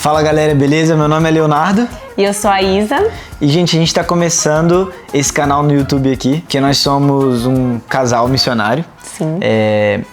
Fala galera, beleza? Meu nome é Leonardo. E eu sou a Isa. E gente, a gente tá começando esse canal no YouTube aqui, que nós somos um casal missionário. Sim.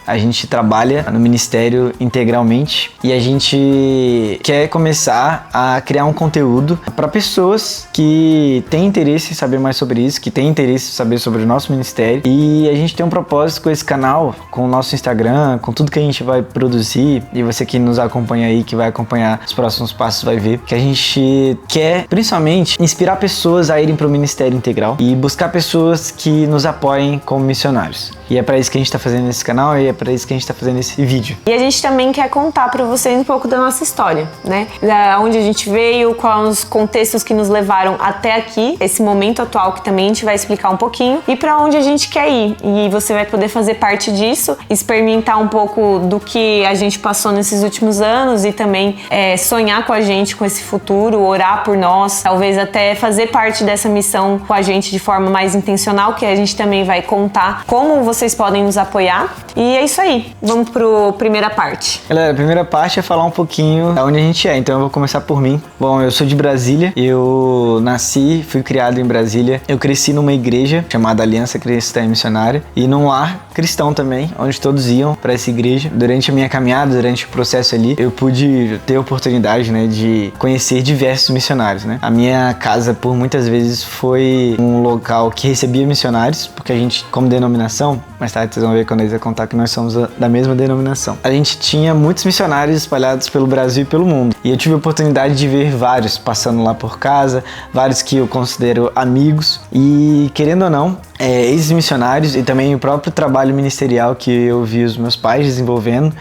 A gente trabalha no ministério integralmente e a gente quer começar a criar um conteúdo para pessoas que têm interesse em saber mais sobre isso, que têm interesse em saber sobre o nosso ministério. E a gente tem um propósito com esse canal, com o nosso Instagram, com tudo que a gente vai produzir. E você que nos acompanha aí, que vai acompanhar os próximos passos, vai ver que a gente quer, principalmente, inspirar pessoas a irem para o ministério integral e buscar pessoas que nos apoiem como missionários. E é para isso que a gente tá fazendo esse canal e é para isso que a gente tá fazendo esse vídeo. E a gente também quer contar para vocês um pouco da nossa história, né? Da onde a gente veio, quais os contextos que nos levaram até aqui, esse momento atual que também a gente vai explicar um pouquinho, e para onde a gente quer ir. E você vai poder fazer parte disso, experimentar um pouco do que a gente passou nesses últimos anos e também sonhar com a gente, com esse futuro, orar por nós, talvez até fazer parte dessa missão com a gente de forma mais intencional, que a gente também vai contar como vocês podem nos apoiar. E é isso aí, vamos para a primeira parte. Galera, a primeira parte é falar um pouquinho de onde a gente é, então eu vou começar por mim. Bom, eu sou de Brasília, eu nasci, fui criado em Brasília, eu cresci numa igreja chamada Aliança Cristã e Missionária e num lar cristão também, onde todos iam para essa igreja. Durante a minha caminhada, durante o processo ali, eu pude ter a oportunidade, né, de conhecer diversos missionários, né. A minha casa, por muitas vezes, foi um local que recebia missionários, porque a gente, como denominação, mais tarde vocês vão ver quando eles vão contar que nós somos da mesma denominação. A gente tinha muitos missionários espalhados pelo Brasil e pelo mundo. E eu tive a oportunidade de ver vários passando lá por casa, vários que eu considero amigos. E, querendo ou não, esses missionários e também o próprio trabalho ministerial que eu vi os meus pais desenvolvendo,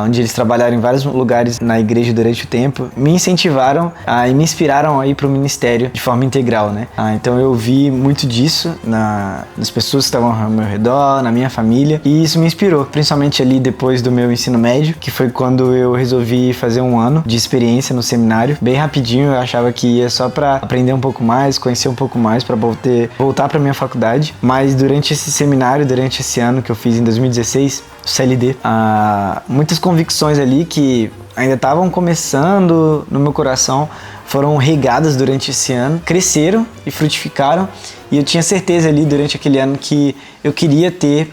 onde eles trabalharam em vários lugares na igreja durante o tempo, me incentivaram e me inspiraram a ir para o ministério de forma integral, né? Então eu vi muito disso nas pessoas que estavam ao meu redor, na minha família, e isso me inspirou, principalmente ali depois do meu ensino médio, que foi quando eu resolvi fazer um ano de experiência no seminário. Bem rapidinho, eu achava que ia só para aprender um pouco mais, conhecer um pouco mais, para voltar para minha faculdade. Mas durante esse seminário, durante esse ano que eu fiz em 2016, o CLD, muitas convicções ali que ainda estavam começando no meu coração foram regadas durante esse ano, cresceram e frutificaram, e eu tinha certeza ali durante aquele ano que eu queria ter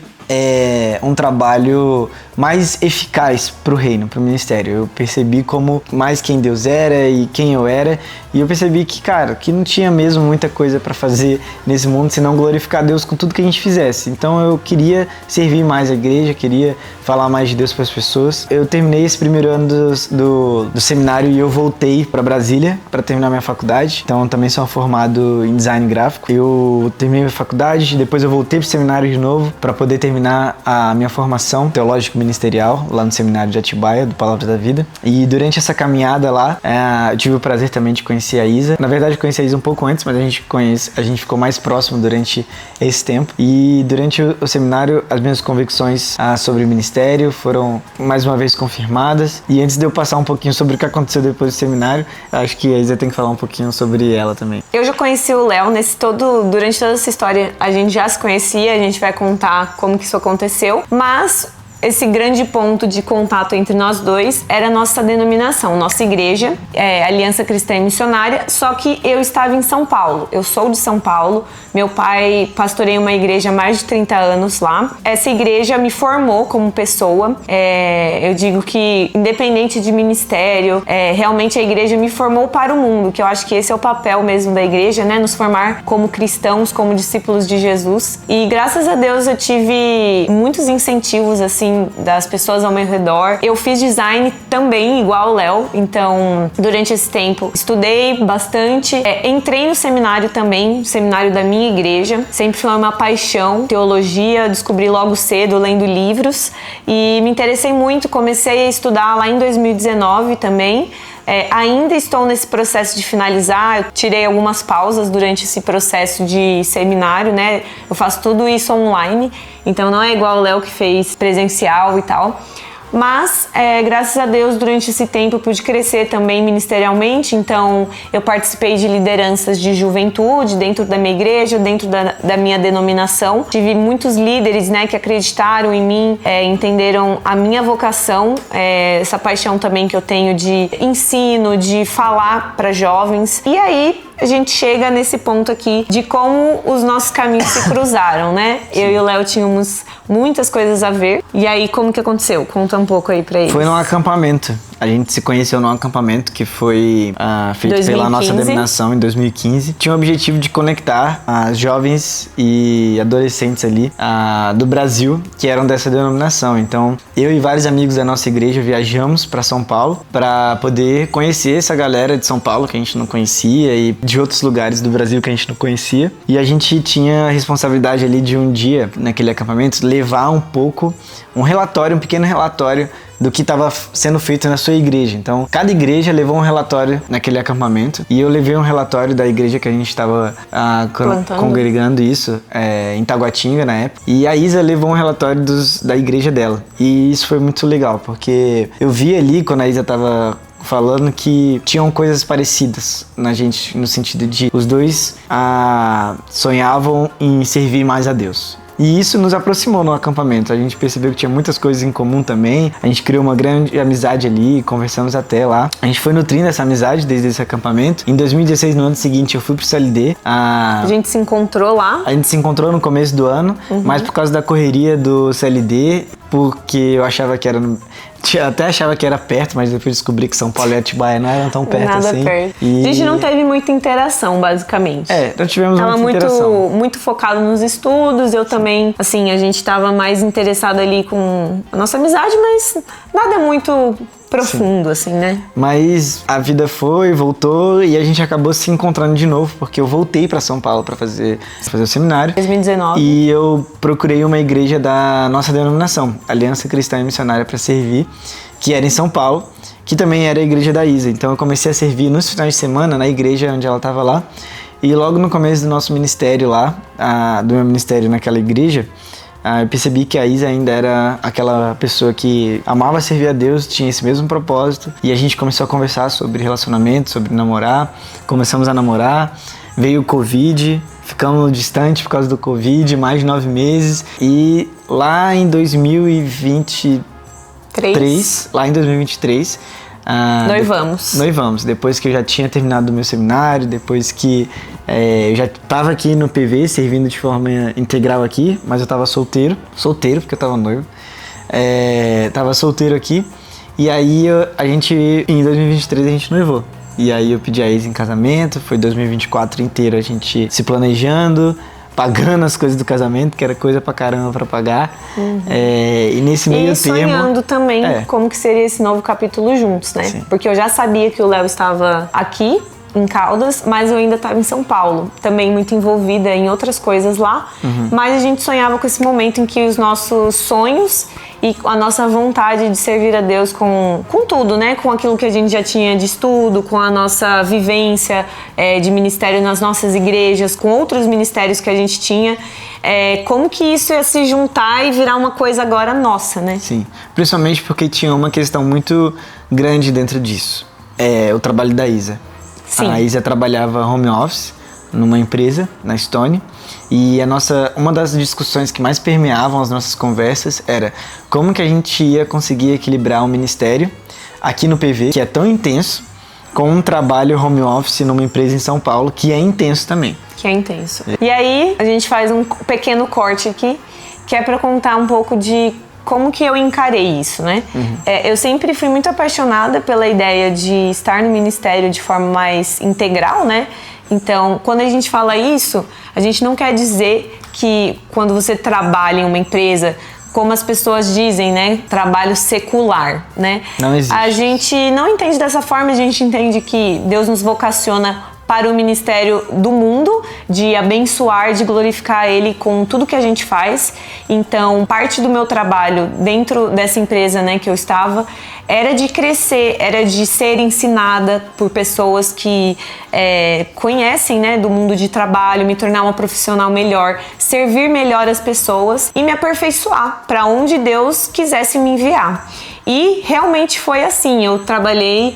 um trabalho mais eficaz para o reino, para o ministério. Eu percebi como mais quem Deus era e quem eu era, e eu percebi que, cara, que não tinha mesmo muita coisa para fazer nesse mundo senão glorificar Deus com tudo que a gente fizesse. Então eu queria servir mais a igreja, queria falar mais de Deus para as pessoas. Eu terminei esse primeiro ano do seminário e eu voltei para Brasília para terminar minha faculdade. Então eu também sou formado em design gráfico. Eu terminei minha faculdade, depois eu voltei para o seminário de novo para poder terminar a minha formação teológico ministerial lá no seminário de Atibaia, do Palavra da Vida. E durante essa caminhada lá, eu tive o prazer também de conhecer a Isa. Na verdade, eu conheci a Isa um pouco antes, mas a gente ficou mais próximo durante esse tempo. E durante o seminário, as minhas convicções sobre o ministério foram mais uma vez confirmadas. E antes de eu passar um pouquinho sobre o que aconteceu depois do seminário, acho que a Isa tem que falar um pouquinho sobre ela também. Eu já conheci o Léo durante toda essa história, a gente já se conhecia, a gente vai contar como que isso aconteceu, mas esse grande ponto de contato entre nós dois era a nossa denominação, nossa igreja, Aliança Cristã e Missionária, só que eu estava em São Paulo, eu sou de São Paulo, meu pai pastoreia uma igreja há mais de 30 anos lá. Essa igreja me formou como pessoa, eu digo que independente de ministério, realmente a igreja me formou para o mundo, que eu acho que esse é o papel mesmo da igreja, né? Nos formar como cristãos, como discípulos de Jesus. E graças a Deus eu tive muitos incentivos, assim, das pessoas ao meu redor. Eu fiz design também, igual o Léo, então durante esse tempo estudei bastante, entrei no seminário também, seminário da minha igreja, sempre foi uma paixão, teologia, descobri logo cedo lendo livros e me interessei muito, comecei a estudar lá em 2019 também. Ainda estou nesse processo de finalizar, eu tirei algumas pausas durante esse processo de seminário, né? Eu faço tudo isso online, então não é igual o Léo que fez presencial e tal. Mas, graças a Deus, durante esse tempo eu pude crescer também ministerialmente, então eu participei de lideranças de juventude dentro da minha igreja, dentro da minha denominação. Tive muitos líderes, né, que acreditaram em mim, entenderam a minha vocação, essa paixão também que eu tenho de ensino, de falar para jovens. E aí a gente chega nesse ponto aqui de como os nossos caminhos se cruzaram, né? Sim. Eu e o Léo tínhamos muitas coisas a ver. E aí, como que aconteceu? Conta um pouco aí pra eles. Foi num acampamento. A gente se conheceu num acampamento que foi feito 2015. Pela nossa denominação em 2015. Tinha o objetivo de conectar as jovens e adolescentes ali do Brasil que eram dessa denominação. Então, eu e vários amigos da nossa igreja viajamos para São Paulo para poder conhecer essa galera de São Paulo que a gente não conhecia e de outros lugares do Brasil que a gente não conhecia. E a gente tinha a responsabilidade ali de um dia, naquele acampamento, levar um pequeno relatório do que estava sendo feito na sua igreja. Então, cada igreja levou um relatório naquele acampamento e eu levei um relatório da igreja que a gente estava congregando isso, em Taguatinga na época. E a Isa levou um relatório da igreja dela. E isso foi muito legal, porque eu vi ali, quando a Isa estava falando, que tinham coisas parecidas na gente, no sentido de os dois sonhavam em servir mais a Deus. E isso nos aproximou no acampamento. A gente percebeu que tinha muitas coisas em comum também. A gente criou uma grande amizade ali, conversamos até lá. A gente foi nutrindo essa amizade desde esse acampamento. Em 2016, no ano seguinte, eu fui pro CLD. A gente se encontrou lá? A gente se encontrou no começo do ano, mas por causa da correria do CLD, porque eu achava que era... Até achava que era perto, mas depois descobri que São Paulo e Atibaia não eram tão perto assim. Nada perto. A gente não teve muita interação, basicamente. Não tivemos muita interação. Muito focado nos estudos, eu também, assim, a gente tava mais interessado ali com a nossa amizade, mas nada muito profundo, assim, né? Mas a vida voltou e a gente acabou se encontrando de novo, porque eu voltei pra São Paulo pra fazer o seminário. 2019. E eu procurei uma igreja da nossa denominação, Aliança Cristã e Missionária para Servir, que era em São Paulo, que também era a igreja da Isa. Então eu comecei a servir nos finais de semana na igreja onde ela estava lá. E logo no começo do nosso ministério lá, do meu ministério naquela igreja, eu percebi que a Isa ainda era aquela pessoa que amava servir a Deus, tinha esse mesmo propósito. E a gente começou a conversar sobre relacionamento, sobre namorar. Começamos a namorar, veio o Covid, ficamos distantes por causa do Covid, mais de 9 meses. E lá em 2023, noivamos. Depois que eu já tinha terminado o meu seminário, depois que eu já estava aqui no PV, servindo de forma integral aqui, mas eu estava solteiro porque eu estava noivo. Tava solteiro aqui, e aí em 2023 a gente noivou. E aí eu pedi a Isa em casamento, foi 2024 inteiro a gente se planejando, pagando as coisas do casamento, que era coisa pra caramba pra pagar. E nesse meio termo... E sonhando também como que seria esse novo capítulo juntos, né? Sim. Porque eu já sabia que o Léo estava aqui, em Caldas, mas eu ainda estava em São Paulo, também muito envolvida em outras coisas lá, mas a gente sonhava com esse momento em que os nossos sonhos e a nossa vontade de servir a Deus com tudo, né? Com aquilo que a gente já tinha de estudo, com a nossa vivência de ministério nas nossas igrejas, com outros ministérios que a gente tinha, como que isso ia se juntar e virar uma coisa agora nossa, né? Sim, principalmente porque tinha uma questão muito grande dentro disso, o trabalho da Isa. Sim. A Isa trabalhava home office numa empresa na Estônia e uma das discussões que mais permeavam as nossas conversas era como que a gente ia conseguir equilibrar o ministério aqui no PV, que é tão intenso, com um trabalho home office numa empresa em São Paulo, que é intenso também. Que é intenso. E aí a gente faz um pequeno corte aqui, que é para contar um pouco de como que eu encarei isso, né? Eu sempre fui muito apaixonada pela ideia de estar no ministério de forma mais integral, né? Então, quando a gente fala isso, a gente não quer dizer que quando você trabalha em uma empresa, como as pessoas dizem, né? Trabalho secular, né? Não existe. A gente não entende dessa forma, a gente entende que Deus nos vocaciona para o ministério do mundo, de abençoar, de glorificar Ele com tudo que a gente faz. Então, parte do meu trabalho dentro dessa empresa, né, que eu estava, era de crescer, era de ser ensinada por pessoas que conhecem, né, do mundo de trabalho, me tornar uma profissional melhor, servir melhor as pessoas e me aperfeiçoar para onde Deus quisesse me enviar. E realmente foi assim, eu trabalhei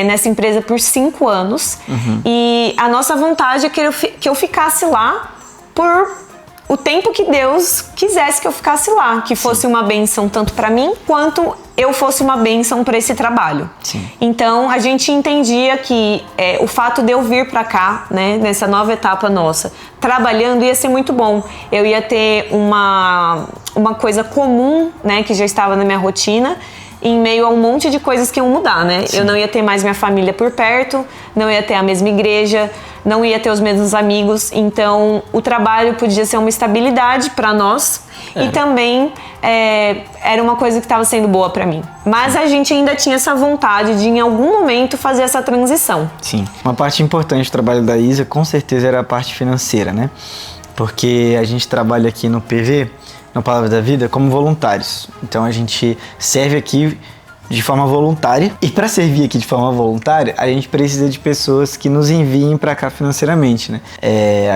nessa empresa por 5 anos e a nossa vontade é que eu ficasse lá por o tempo que Deus quisesse que eu ficasse lá, que fosse uma bênção tanto para mim, quanto eu fosse uma bênção para esse trabalho. Sim. Então, a gente entendia que o fato de eu vir para cá, né, nessa nova etapa nossa, trabalhando, ia ser muito bom. Eu ia ter uma coisa comum, né, que já estava na minha rotina, em meio a um monte de coisas que iam mudar, né? Sim. Eu não ia ter mais minha família por perto, não ia ter a mesma igreja, não ia ter os mesmos amigos, então o trabalho podia ser uma estabilidade para nós e também era uma coisa que estava sendo boa para mim. Mas a gente ainda tinha essa vontade de em algum momento fazer essa transição. Sim, uma parte importante do trabalho da Isa com certeza era a parte financeira, né? Porque a gente trabalha aqui no PV, na Palavra da Vida, como voluntários. Então a gente serve aqui de forma voluntária. E para servir aqui de forma voluntária, a gente precisa de pessoas que nos enviem para cá financeiramente, né?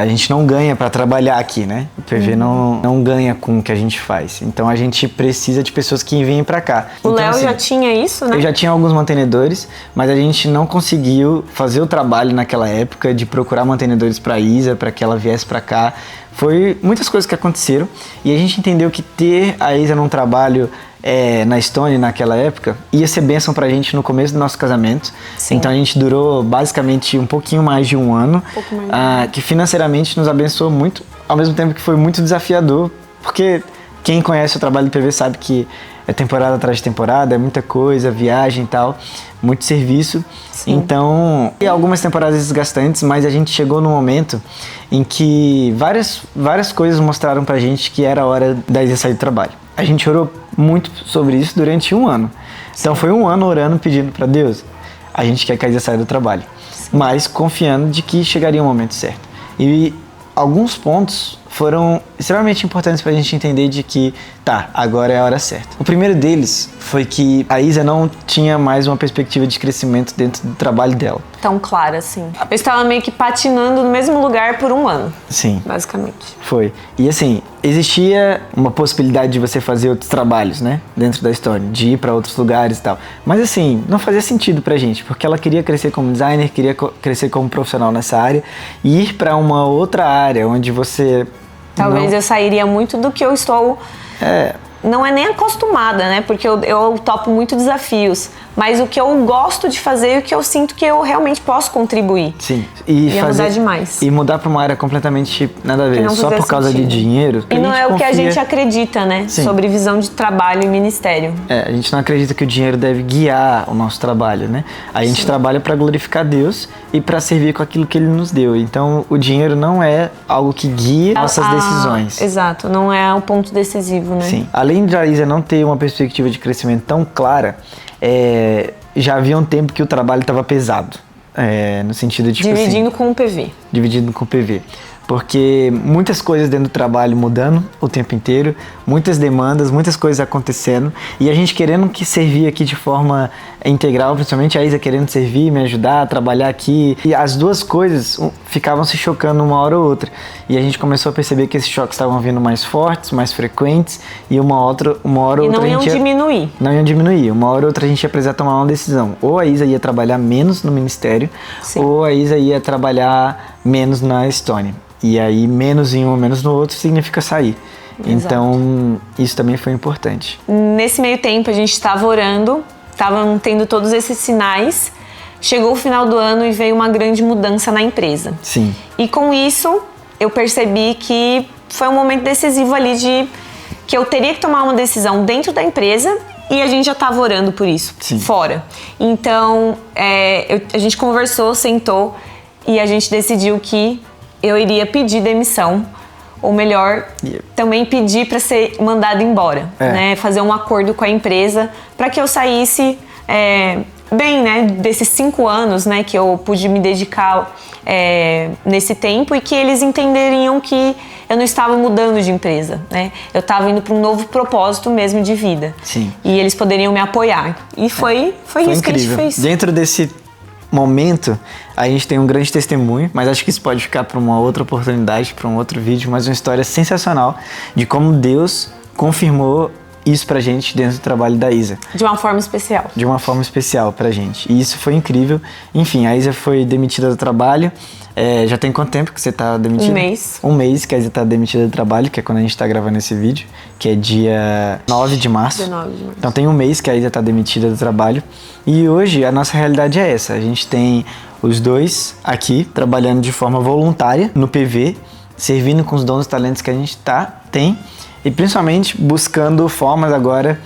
A gente não ganha para trabalhar aqui, né? O PV não ganha com o que a gente faz. Então a gente precisa de pessoas que enviem para cá. O então, Léo assim, já tinha isso, né? Eu já tinha alguns mantenedores, mas a gente não conseguiu fazer o trabalho naquela época de procurar mantenedores para Isa, para que ela viesse para cá. Foi muitas coisas que aconteceram e a gente entendeu que ter a Isa num trabalho na Estônia naquela época ia ser bênção pra gente no começo do nosso casamento. Sim. Então a gente durou basicamente um pouquinho mais de um ano, que financeiramente nos abençoou muito, ao mesmo tempo que foi muito desafiador, porque quem conhece o trabalho do PV sabe que é temporada atrás de temporada, é muita coisa, viagem e tal, muito serviço. Sim. Então, e algumas temporadas desgastantes, mas a gente chegou num momento em que várias coisas mostraram pra gente que era a hora da Isa sair do trabalho. A gente orou muito sobre isso durante um ano. Então foi um ano orando, pedindo pra Deus, a gente quer que a Isa saia do trabalho. Sim. Mas confiando de que chegaria o momento certo. E alguns pontos foram extremamente importantes pra gente entender de que, agora é a hora certa. O primeiro deles foi que a Isa não tinha mais uma perspectiva de crescimento dentro do trabalho dela. Tão clara, assim. Eu estava meio que patinando no mesmo lugar por um ano. Sim. Basicamente. Foi. E assim, existia uma possibilidade de você fazer outros trabalhos, né? Dentro da história, de ir pra outros lugares e tal. Mas assim, não fazia sentido pra gente, porque ela queria crescer como designer, queria crescer como profissional nessa área, e ir pra uma outra área onde você... Talvez eu sairia muito do que eu estou... Não é nem acostumada, né? Porque eu topo muito desafios. Mas o que eu gosto de fazer e o que eu sinto que eu realmente posso contribuir. Sim. Ia mudar demais. E mudar para uma área completamente nada a ver. Só por causa de dinheiro. E não é o que a gente acredita, né? Sim. Sobre visão de trabalho e ministério. A gente não acredita que o dinheiro deve guiar o nosso trabalho, né? A gente trabalha para glorificar Deus e para servir com aquilo que Ele nos deu. Então, o dinheiro não é algo que guia nossas decisões. Exato. Não é o ponto decisivo, né? Sim. Além de a Isa não ter uma perspectiva de crescimento tão clara, já havia um tempo que o trabalho estava pesado, no sentido de... Dividindo com o PV. Dividindo com o PV. Porque muitas coisas dentro do trabalho mudando o tempo inteiro, muitas demandas, muitas coisas acontecendo, e a gente querendo que servir aqui de forma integral, principalmente a Isa querendo servir, me ajudar a trabalhar aqui, e as duas coisas ficavam se chocando uma hora ou outra, e a gente começou a perceber que esses choques estavam vindo mais fortes, mais frequentes, e uma hora ou outra não iam diminuir. Não iam diminuir, uma hora ou outra a gente ia precisar tomar uma decisão, ou a Isa ia trabalhar menos no ministério, Sim. ou a Isa ia trabalhar menos na Estônia. E aí, menos em um, menos no outro, significa sair. Exato. Então, isso também foi importante. Nesse meio tempo, a gente estava orando, estavam tendo todos esses sinais. Chegou o final do ano e veio uma grande mudança na empresa. Sim. E com isso, eu percebi que foi um momento decisivo ali de que eu teria que tomar uma decisão dentro da empresa e a gente já estava orando por isso, Sim. fora. Então, a gente conversou, sentou e a gente decidiu que eu iria pedir demissão, ou melhor, também pedir para ser mandado embora, né? Fazer um acordo com a empresa para que eu saísse bem, né? Desses 5 anos, né? Que eu pude me dedicar nesse tempo e que eles entenderiam que eu não estava mudando de empresa, né? Eu estava indo para um novo propósito mesmo de vida. Sim. E eles poderiam me apoiar. E foi isso incrível. Que a gente fez. Dentro desse momento, a gente tem um grande testemunho, mas acho que isso pode ficar para uma outra oportunidade, para um outro vídeo, mas uma história sensacional de como Deus confirmou isso pra gente dentro do trabalho da Isa. De uma forma especial. De uma forma especial pra gente. E isso foi incrível. Enfim, a Isa foi demitida do trabalho. Já tem quanto tempo que você tá demitida? 1 mês. 1 mês que a Isa tá demitida do trabalho, que é quando a gente tá gravando esse vídeo, que é dia 9 de março. 19 de março. Então tem 1 mês que a Isa tá demitida do trabalho. E hoje a nossa realidade é essa. A gente tem os dois aqui trabalhando de forma voluntária no PV, servindo com os dons e talentos que a gente tem. E principalmente buscando formas agora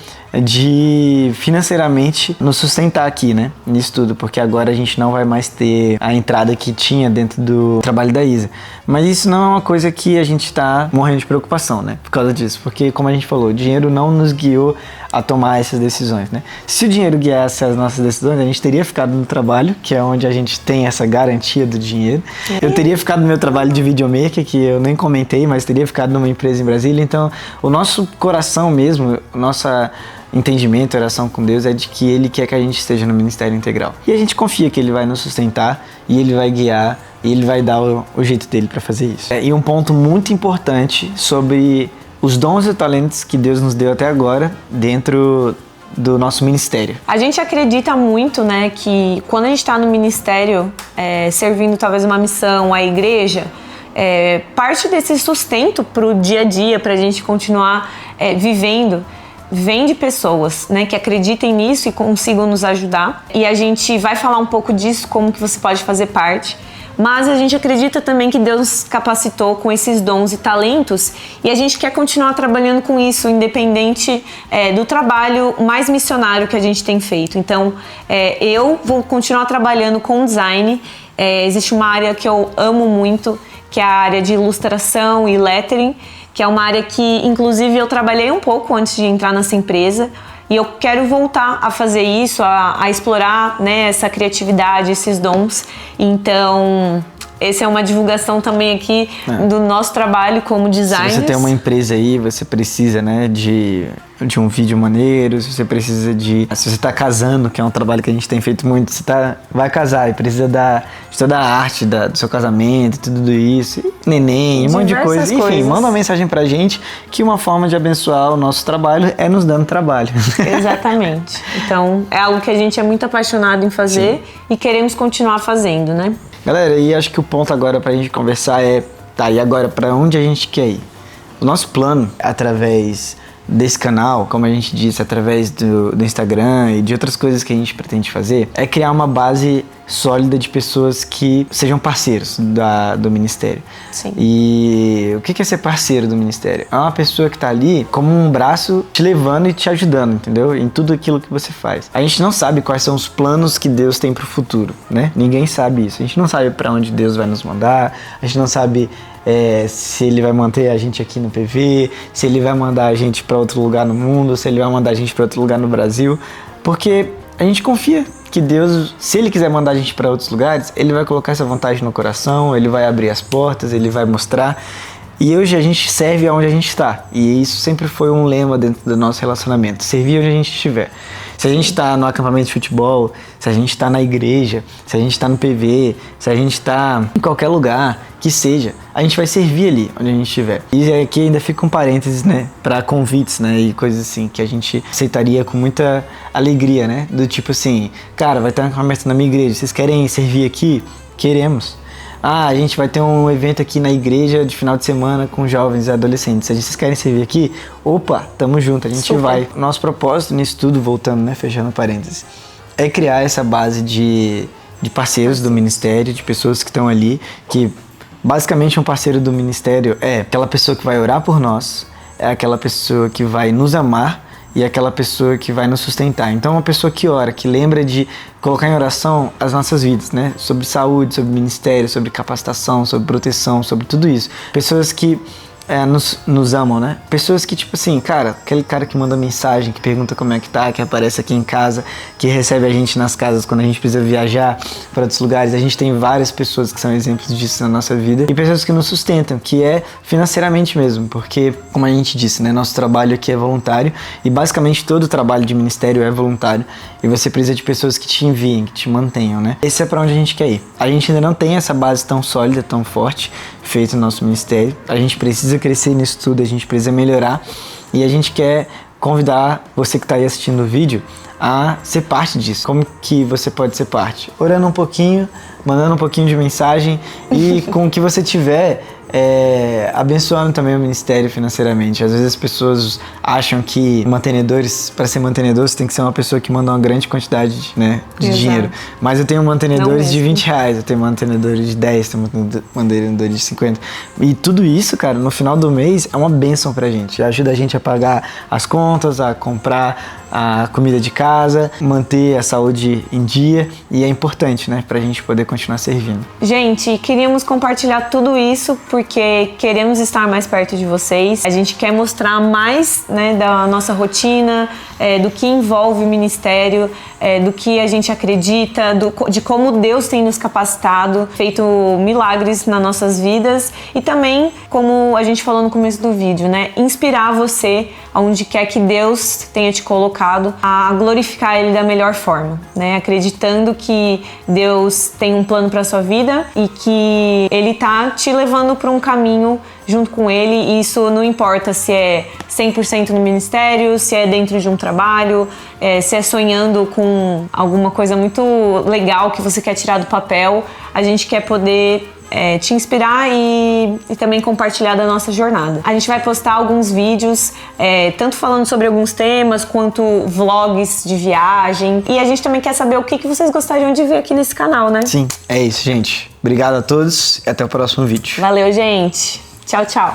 de financeiramente nos sustentar aqui, né? Nisso tudo, porque agora a gente não vai mais ter a entrada que tinha dentro do trabalho da Isa. Mas isso não é uma coisa que a gente tá morrendo de preocupação, né? Por causa disso. Porque, como a gente falou, o dinheiro não nos guiou a tomar essas decisões, né? Se o dinheiro guiasse as nossas decisões, a gente teria ficado no trabalho, que é onde a gente tem essa garantia do dinheiro. Eu teria ficado no meu trabalho de videomaker, que eu nem comentei, mas teria ficado numa empresa em Brasília. Então, o nosso coração mesmo, nossa entendimento, oração com Deus é de que Ele quer que a gente esteja no Ministério Integral. E a gente confia que Ele vai nos sustentar e Ele vai guiar e Ele vai dar o jeito dele para fazer isso. E um ponto muito importante sobre os dons e talentos que Deus nos deu até agora dentro do nosso ministério. A gente acredita muito, né, que quando a gente está no ministério, servindo talvez uma missão, a igreja, parte desse sustento para o dia a dia, para a gente continuar vivendo, vem de pessoas, né, que acreditem nisso e consigam nos ajudar. E a gente vai falar um pouco disso, como que você pode fazer parte. Mas a gente acredita também que Deus nos capacitou com esses dons e talentos e a gente quer continuar trabalhando com isso, independente do trabalho mais missionário que a gente tem feito. Então, eu vou continuar trabalhando com design. Existe uma área que eu amo muito, que é a área de ilustração e lettering, que é uma área que, inclusive, eu trabalhei um pouco antes de entrar nessa empresa. E eu quero voltar a fazer isso, a explorar, né, essa criatividade, esses dons. Então, essa é uma divulgação também aqui do nosso trabalho como designers. Se você tem uma empresa aí, você precisa, né, de um vídeo maneiro, se você precisa se você tá casando, que é um trabalho que a gente tem feito muito, vai casar e precisa de toda a arte do seu casamento, tudo isso, e neném, um monte de coisa. Enfim, manda uma mensagem pra gente que uma forma de abençoar o nosso trabalho é nos dando trabalho. Exatamente. Então, é algo que a gente é muito apaixonado em fazer. Sim. E queremos continuar fazendo, né? Galera, e acho que o ponto agora pra gente conversar e agora pra onde a gente quer ir? O nosso plano, através desse canal, como a gente disse, através do Instagram e de outras coisas que a gente pretende fazer, é criar uma base sólida de pessoas que sejam parceiros do ministério. Sim. E o que é ser parceiro do ministério? É uma pessoa que tá ali como um braço te levando e te ajudando, entendeu? Em tudo aquilo que você faz. A gente não sabe quais são os planos que Deus tem pro futuro, né? Ninguém sabe isso. A gente não sabe para onde Deus vai nos mandar, a gente não sabe se Ele vai manter a gente aqui no PV, se Ele vai mandar a gente para outro lugar no mundo, se Ele vai mandar a gente para outro lugar no Brasil, porque a gente confia que Deus, se Ele quiser mandar a gente para outros lugares, Ele vai colocar essa vontade no coração, Ele vai abrir as portas, Ele vai mostrar. E hoje a gente serve aonde a gente está. E isso sempre foi um lema dentro do nosso relacionamento. Servir onde a gente estiver. Se a gente está no acampamento de futebol, se a gente está na igreja, se a gente está no PV, se a gente está em qualquer lugar que seja, a gente vai servir ali onde a gente estiver. E aqui ainda fica um parênteses, né, para convites, né, e coisas assim, que a gente aceitaria com muita alegria, né, do tipo assim, cara, vai ter um acampamento na minha igreja, vocês querem servir aqui? Queremos. Ah, a gente vai ter um evento aqui na igreja de final de semana com jovens e adolescentes. Se vocês querem servir aqui, opa, tamo junto, a gente vai. Nosso propósito nisso tudo, voltando, né, fechando parênteses, é criar essa base de parceiros do ministério, de pessoas que estão ali, que basicamente um parceiro do ministério é aquela pessoa que vai orar por nós, é aquela pessoa que vai nos amar e aquela pessoa que vai nos sustentar. Então, uma pessoa que ora, que lembra de colocar em oração as nossas vidas, né? Sobre saúde, sobre ministério, sobre capacitação, sobre proteção, sobre tudo isso. Pessoas que nos amam, né? Pessoas que, tipo assim, cara, aquele cara que manda mensagem, que pergunta como é que tá, que aparece aqui em casa, que recebe a gente nas casas quando a gente precisa viajar para outros lugares. A gente tem várias pessoas que são exemplos disso na nossa vida. E pessoas que nos sustentam, que é financeiramente mesmo, porque, como a gente disse, né? Nosso trabalho aqui é voluntário e basicamente todo o trabalho de ministério é voluntário. E você precisa de pessoas que te enviem, que te mantenham, né? Esse é para onde a gente quer ir. A gente ainda não tem essa base tão sólida, tão forte, feita no nosso ministério. A gente precisa crescer nisso tudo, a gente precisa melhorar e a gente quer convidar você que está aí assistindo o vídeo a ser parte disso. Como que você pode ser parte? Orando um pouquinho, mandando um pouquinho de mensagem e com o que você tiver, abençoando também o ministério financeiramente. Às vezes as pessoas acham que mantenedores, para ser mantenedor, você tem que ser uma pessoa que manda uma grande quantidade, né, de dinheiro. Mas eu tenho mantenedores de 20 reais, eu tenho mantenedores de 10, tenho mantenedores de 50. E tudo isso, cara, no final do mês é uma bênção pra gente. Ajuda a gente a pagar as contas, a comprar a comida de casa, manter a saúde em dia, e é importante, né, pra gente poder continuar servindo. Gente, queríamos compartilhar tudo isso porque queremos estar mais perto de vocês. A gente quer mostrar mais, né, da nossa rotina, do que envolve o ministério, do que a gente acredita, de como Deus tem nos capacitado, feito milagres nas nossas vidas e também, como a gente falou no começo do vídeo, né, inspirar você aonde quer que Deus tenha te colocado a glorificar Ele da melhor forma, né, acreditando que Deus tem um plano para sua vida e que Ele tá te levando para um caminho junto com Ele, e isso não importa se é 100% no ministério, se é dentro de um trabalho, se é sonhando com alguma coisa muito legal que você quer tirar do papel. A gente quer poder te inspirar e também compartilhar da nossa jornada. A gente vai postar alguns vídeos, tanto falando sobre alguns temas, quanto vlogs de viagem. E a gente também quer saber o que vocês gostariam de ver aqui nesse canal, né? Sim, é isso, gente. Obrigado a todos e até o próximo vídeo. Valeu, gente! Tchau, tchau!